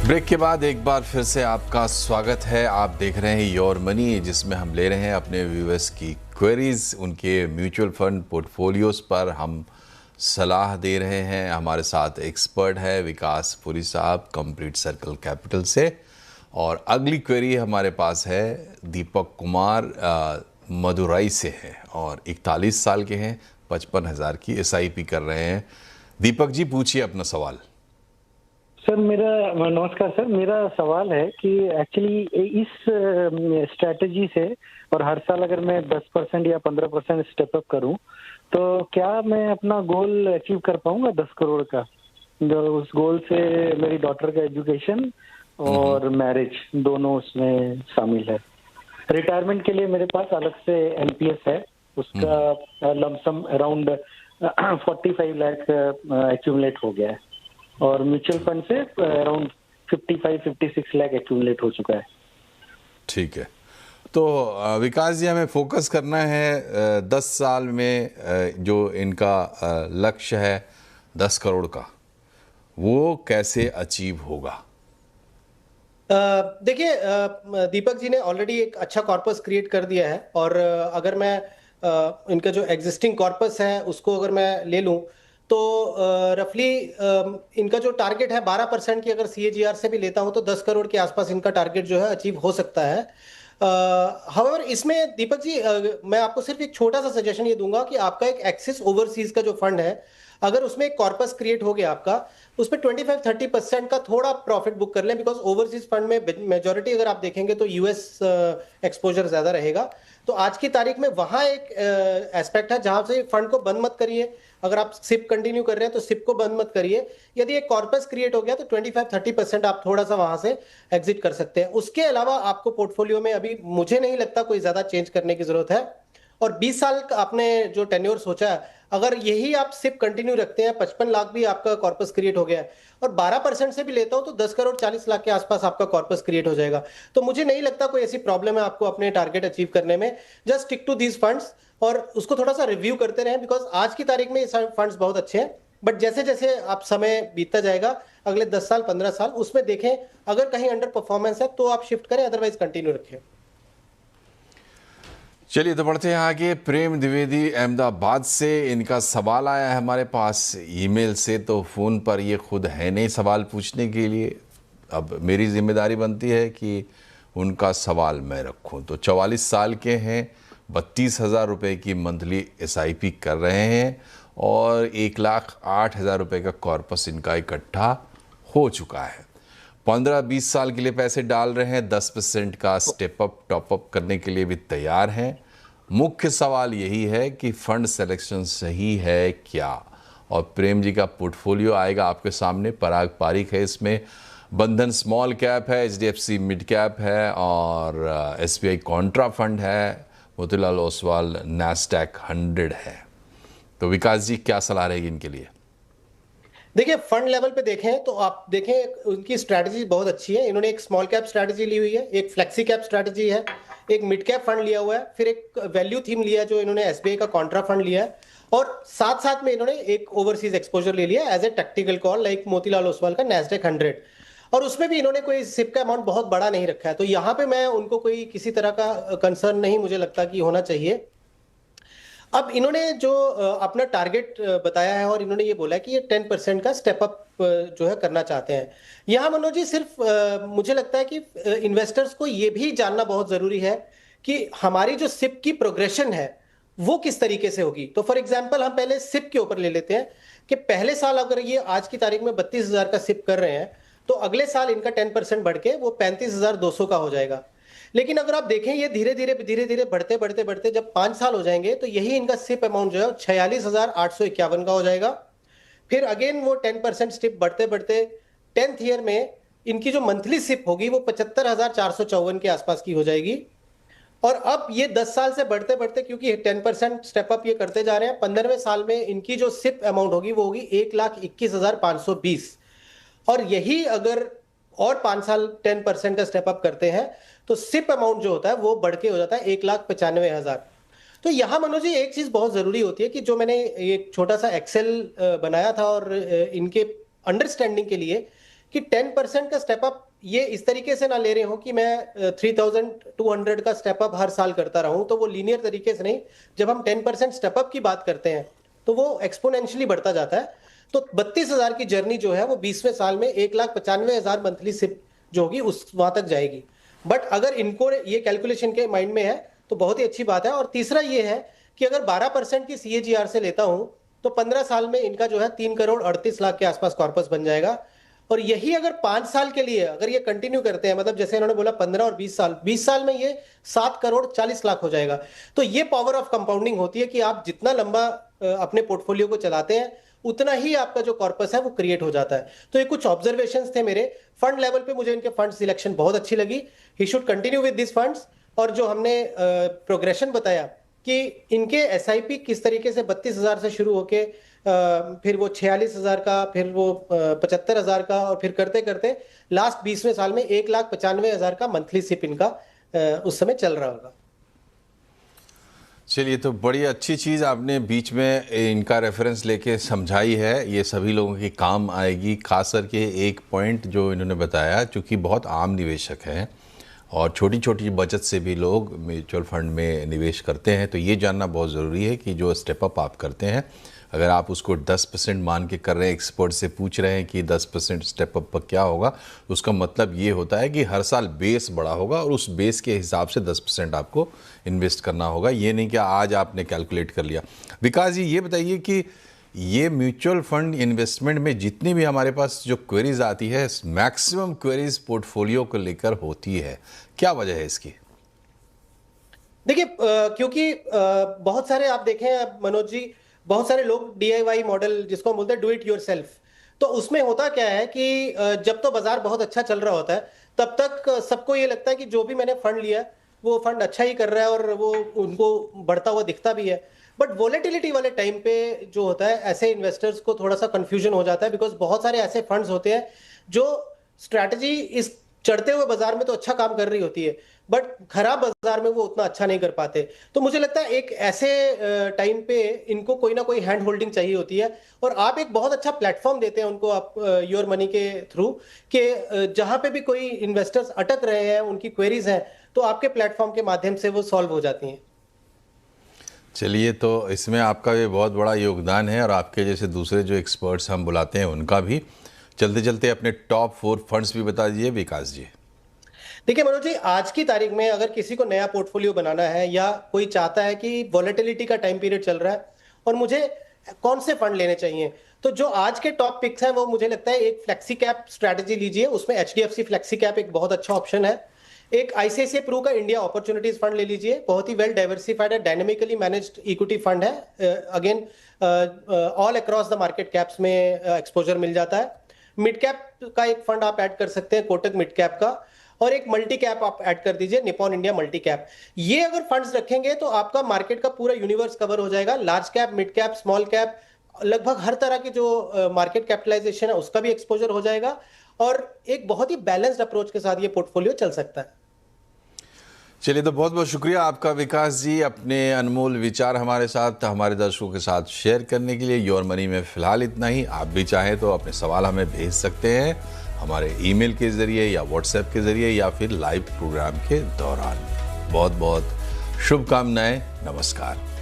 Break के बाद एक बार फिर से आपका स्वागत है। आप देख रहे हैं योर मनी, जिसमें हम ले रहे हैं अपने व्यूअर्स की क्वेरीज, उनके म्यूचुअल फंड पोर्टफोलियोज पर हम सलाह दे रहे हैं। हमारे साथ एक्सपर्ट है विकास पुरी साहब, कंप्लीट सर्कल कैपिटल से। और अगली क्वेरी हमारे पास है दीपक कुमार, मदुरई से है और 41 साल के हैं, 55,000 की SIP कर रहे हैं। दीपक जी, पूछिए अपना सवाल। सर नमस्कार सर। मेरा सवाल है कि एक्चुअली इस स्ट्रेटजी से और हर साल अगर मैं 10% या 15% स्टेप अप करूं तो क्या मैं अपना गोल अचीव कर पाऊंगा 10 करोड़ का? जो उस गोल से मेरी डॉटर का एजुकेशन और मैरिज दोनों उसमें शामिल है। रिटायरमेंट के लिए मेरे पास अलग से NPS है, उसका लमसम अराउंड 45 लाख एक्यूमुलेट हो गया है और म्यूचुअल फंड से अराउंड 55-56 लाख एक्यूमुलेट हो चुका है। ठीक है, तो विकास जी, हमें फोकस करना है 10 साल में जो इनका लक्ष्य है 10 करोड़ का, वो कैसे अचीव होगा? देखिए, दीपक जी ने ऑलरेडी एक अच्छा कॉर्पस क्रिएट कर दिया है और अगर मैं इनका जो एग्जिस्टिंग कॉर्पस है उसको अगर मैं ले लूं तो रफली इनका जो टारगेट है 12% की अगर CAGR से भी लेता हूं तो 10 करोड़ के आसपास इनका टारगेट जो है अचीव हो सकता है। हाउएवर इसमें दीपक जी मैं आपको सिर्फ एक छोटा सा सजेशन ये दूंगा कि आपका एक एक्सिस ओवरसीज का जो फंड है, अगर उसमें एक कॉर्पस क्रिएट हो गया आपका, उसमें 25-30% का थोड़ा प्रॉफिट बुक कर लें, बिकॉज ओवरसीज फंड में मेजॉरिटी अगर आप देखेंगे तो US एक्सपोजर ज्यादा रहेगा। तो आज की तारीख में वहां एक एस्पेक्ट है जहां से फंड को बंद मत करिए। अगर आप सिप कंटिन्यू कर रहे हैं तो सिप को बंद मत करिए। यदि एक कॉर्पस क्रिएट हो गया तो 25-30% आप थोड़ा सा वहां से एग्जिट कर सकते हैं। उसके अलावा आपको पोर्टफोलियो में अभी मुझे नहीं लगता कोई ज्यादा चेंज करने की जरूरत है। और 20 साल का आपने जो टेन्योर सोचा है, अगर यही आप सिप कंटिन्यू रखते हैं, 55 लाख भी आपका कॉर्पस क्रिएट हो गया है और 12% से भी लेता हूं तो 10 करोड़ 40 लाख के आसपास आपका कॉर्पस क्रिएट हो जाएगा। तो मुझे नहीं लगता कोई ऐसी प्रॉब्लम है आपको अपने टारगेट अचीव करने में। Just stick to these funds और उसको थोड़ा सा रिव्यू करते रहें, बिकॉज आज की तारीख में ये फंड्स बहुत अच्छे हैं, बट जैसे जैसे आप समय बीतता जाएगा अगले 10 साल 15 साल उसमें देखें, अगर कहीं अंडर परफॉर्मेंस है तो आप शिफ्ट करें, अदरवाइज कंटिन्यू रखें। चलिए, तो बढ़ते हैं आगे। प्रेम द्विवेदी अहमदाबाद से, इनका सवाल आया है हमारे पास ईमेल से, तो फ़ोन पर ये खुद है नहीं सवाल पूछने के लिए। अब मेरी जिम्मेदारी बनती है कि उनका सवाल मैं रखूं। तो 44 साल के हैं, 32,000 रुपये की मंथली SIP कर रहे हैं और 1,08,000 रुपये का कॉर्पस इनका इकट्ठा हो चुका है। 15-20 साल के लिए पैसे डाल रहे हैं, 10% का स्टेप अप टॉप अप करने के लिए भी तैयार हैं। मुख्य सवाल यही है कि फंड सिलेक्शन सही है क्या? और प्रेम जी का पोर्टफोलियो आएगा आपके सामने, पराग पारिक है इसमें, बंधन स्मॉल कैप है, HDFC मिड कैप है और SBI कॉन्ट्रा फंड है, मोतीलाल ओसवाल नैस्डैक 100 है। तो विकास जी, क्या सलाह रहेगी इनके लिए? देखिए, फंड लेवल पे देखें तो आप देखें उनकी स्ट्रैटेजी बहुत अच्छी है। इन्होंने एक स्मॉल कैप स्ट्रैटेजी ली हुई है, एक फ्लेक्सी कैप स्ट्रैटेजी है, एक मिड कैप फंड लिया हुआ है, फिर एक वैल्यू थीम लिया है जो इन्होंने SBI का कॉन्ट्रा फंड लिया है और साथ साथ में इन्होंने एक ओवरसीज एक्सपोजर ले लिया as a tactical call, like Motilal Oswal का नैस्डैक 100, और उसमें भी इन्होंने कोई सिप का अमाउंट बहुत बड़ा नहीं रखा है। तो यहाँ पे मैं उनको कोई किसी तरह का कंसर्न नहीं मुझे लगता कि होना चाहिए। अब इन्होंने जो अपना टारगेट बताया है और इन्होंने ये बोला है कि ये 10% का स्टेप अप जो है करना चाहते हैं। यहाँ मनोज जी सिर्फ मुझे लगता है कि इन्वेस्टर्स को ये भी जानना बहुत जरूरी है कि हमारी जो सिप की प्रोग्रेशन है वो किस तरीके से होगी। तो फॉर एग्जाम्पल हम पहले सिप के ऊपर ले लेते हैं कि पहले साल अगर ये आज की तारीख में 32,000 का सिप कर रहे हैं तो अगले साल इनका 10% बढ़ के वो 35,200 का हो जाएगा। लेकिन अगर आप देखें ये धीरे धीरे बढ़ते बढ़ते बढ़ते जब 5 साल हो जाएंगे तो यही इनका सिप अमाउंट जो है 46,851 का हो जाएगा। फिर अगेन वो 10% स्टिप बढ़ते बढ़ते 10th ईयर में इनकी जो मंथली सिप होगी वो 75,454 के आसपास की हो जाएगी। और अब ये 10 साल से बढ़ते बढ़ते, क्योंकि 10% स्टेप अप ये करते जा रहे हैं, 15वें साल में इनकी जो सिप अमाउंट होगी वो होगी 1,21,520। और यही अगर और 5 साल 10% का स्टेप अप करते हैं तो सिप अमाउंट जो होता है वो बढ़ के हो जाता है 1,95,000। तो यहां मनोज जी एक चीज बहुत जरूरी होती है कि जो मैंने एक छोटा सा एक्सेल बनाया था और इनके अंडरस्टैंडिंग के लिए कि 10% का स्टेप अप ये इस तरीके से ना ले रहे हो कि मैं 3200 का स्टेप अप हर साल करता रहूं, तो वो लीनियर तरीके से नहीं। जब हम 10% स्टेप अप की बात करते हैं तो वो एक्सपोनेंशियली बढ़ता जाता है। तो 32,000 की जर्नी जो है वो 20वें साल में 1,95,000 मंथली सिप जो होगी उस वहां तक जाएगी। बट अगर इनको ये कैलकुलेशन के माइंड में है तो बहुत ही अच्छी बात है। और तीसरा ये है कि अगर 12% की CAGR से लेता हूं तो 15 साल में इनका जो है 3,38,00,000 के आसपास कॉर्पस बन जाएगा। और यही अगर 5 साल के लिए अगर ये कंटिन्यू करते हैं, मतलब जैसे इन्होंने बोला 15 और 20 साल में ये 7,40,00,000 हो जाएगा। तो ये पावर ऑफ कंपाउंडिंग होती है कि आप जितना लंबा अपने पोर्टफोलियो को चलाते हैं उतना ही आपका जो कॉर्पस है वो क्रिएट हो जाता है। तो ये कुछ ऑब्जर्वेशंस थे मेरे। फंड लेवल पे मुझे इनके फंड सिलेक्शन बहुत अच्छी लगी। He should continue with this funds. और जो हमने प्रोग्रेशन बताया कि इनके SIP किस तरीके से 32,000 से शुरू होके फिर वो 46,000 का, फिर वो 75,000 का, और फिर करते करते लास्ट 20वें साल में 1,95,000 का मंथली सिप इनका उस समय चल रहा होगा। चलिए, तो बड़ी अच्छी चीज़ आपने बीच में इनका रेफरेंस लेके समझाई है, ये सभी लोगों की काम आएगी। खास करके एक पॉइंट जो इन्होंने बताया, चूँकि बहुत आम निवेशक हैं और छोटी छोटी बचत से भी लोग म्यूचुअल फंड में निवेश करते हैं, तो ये जानना बहुत ज़रूरी है कि जो स्टेप अप आप करते हैं, अगर आप उसको 10% मान के कर रहे हैं, एक्सपर्ट से पूछ रहे हैं कि 10% स्टेप अप पर क्या होगा, उसका मतलब ये होता है कि हर साल बेस बड़ा होगा और उस बेस के हिसाब से 10% आपको इन्वेस्ट करना होगा। ये नहीं कि आज आपने कैलकुलेट कर लिया। विकास जी, ये बताइए कि ये म्यूचुअल फंड इन्वेस्टमेंट में जितनी भी हमारे पास जो क्वेरीज आती है, मैक्सिमम क्वेरीज पोर्टफोलियो को लेकर होती है, क्या वजह है इसकी? देखिए, क्योंकि बहुत सारे आप देखें मनोज जी, बहुत सारे लोग DIY मॉडल जिसको हम बोलते हैं डू इट योरसेल्फ, तो उसमें होता क्या है कि जब तो बाजार बहुत अच्छा चल रहा होता है तब तक सबको ये लगता है कि जो भी मैंने फंड लिया है वो फंड अच्छा ही कर रहा है और वो उनको बढ़ता हुआ दिखता भी है। बट वोलेटिलिटी वाले टाइम पे जो होता है, ऐसे इन्वेस्टर्स को थोड़ा सा कंफ्यूजन हो जाता है, बिकॉज बहुत सारे ऐसे फंड्स होते हैं जो स्ट्रैटेजी इस चढ़ते हुए बाजार में तो अच्छा काम कर रही होती है, बट खराब बाजार में वो उतना अच्छा नहीं कर पाते। तो मुझे लगता है एक ऐसे टाइम पे इनको कोई ना कोई हैंड होल्डिंग चाहिए होती है, और आप एक बहुत अच्छा प्लेटफॉर्म देते हैं उनको, आप योर मनी के थ्रू, कि जहां पे भी कोई इन्वेस्टर्स अटक रहे हैं, उनकी क्वेरीज हैं, तो आपके प्लेटफॉर्म के माध्यम से वो सॉल्व हो जाती हैं। चलिए, तो इसमें आपका भी बहुत बड़ा योगदान है और आपके जैसे दूसरे जो एक्सपर्ट्स हम बुलाते हैं उनका भी। चलते चलते अपने टॉप 4 फंड्स भी बता दीजिए विकास जी। देखिए मनोज जी, आज की तारीख में अगर किसी को नया पोर्टफोलियो बनाना है या कोई चाहता है कि वॉलेटिलिटी का टाइम पीरियड चल रहा है और मुझे कौन से फंड लेने चाहिए, तो जो आज के टॉप पिक्स हैं वो मुझे लगता है एक फ्लेक्सी कैप स्ट्रैटेजी लीजिए। उसमें HDFC फ्लेक्सी कैप एक बहुत अच्छा ऑप्शन है। एक ICICI प्रू का इंडिया अपॉर्चुनिटीज फंड ले लीजिए, बहुत ही वेल डाइवर्सिफाइड है, डायनेमिकली मैनेज्ड इक्विटी फंड है। Again all across the market caps में एक्सपोजर मिल जाता है। मिड कैप का एक फंड आप ऐड कर सकते हैं, कोटक मिड कैप का, और एक मल्टी कैप आप ऐड कर दीजिए, निपॉन इंडिया मल्टी कैप। ये अगर फंड्स रखेंगे तो आपका मार्केट का पूरा यूनिवर्स कवर हो जाएगा। Large cap, mid cap, small cap, लगभग हर तरह की जो मार्केट कैपिटलाइजेशन है उसका भी एक्सपोजर हो जाएगा, और एक बहुत ही बैलेंस्ड अप्रोच के साथ ये पोर्टफोलियो चल सकता है। चलिए, तो बहुत बहुत शुक्रिया आपका विकास जी, अपने अनमोल विचार हमारे साथ, हमारे दर्शकों के साथ शेयर करने के लिए। योर मनी में फिलहाल इतना ही। आप भी चाहें तो अपने सवाल हमें भेज सकते हैं हमारे ईमेल के ज़रिए या व्हाट्सएप के ज़रिए या फिर लाइव प्रोग्राम के दौरान। बहुत बहुत शुभकामनाएं। नमस्कार।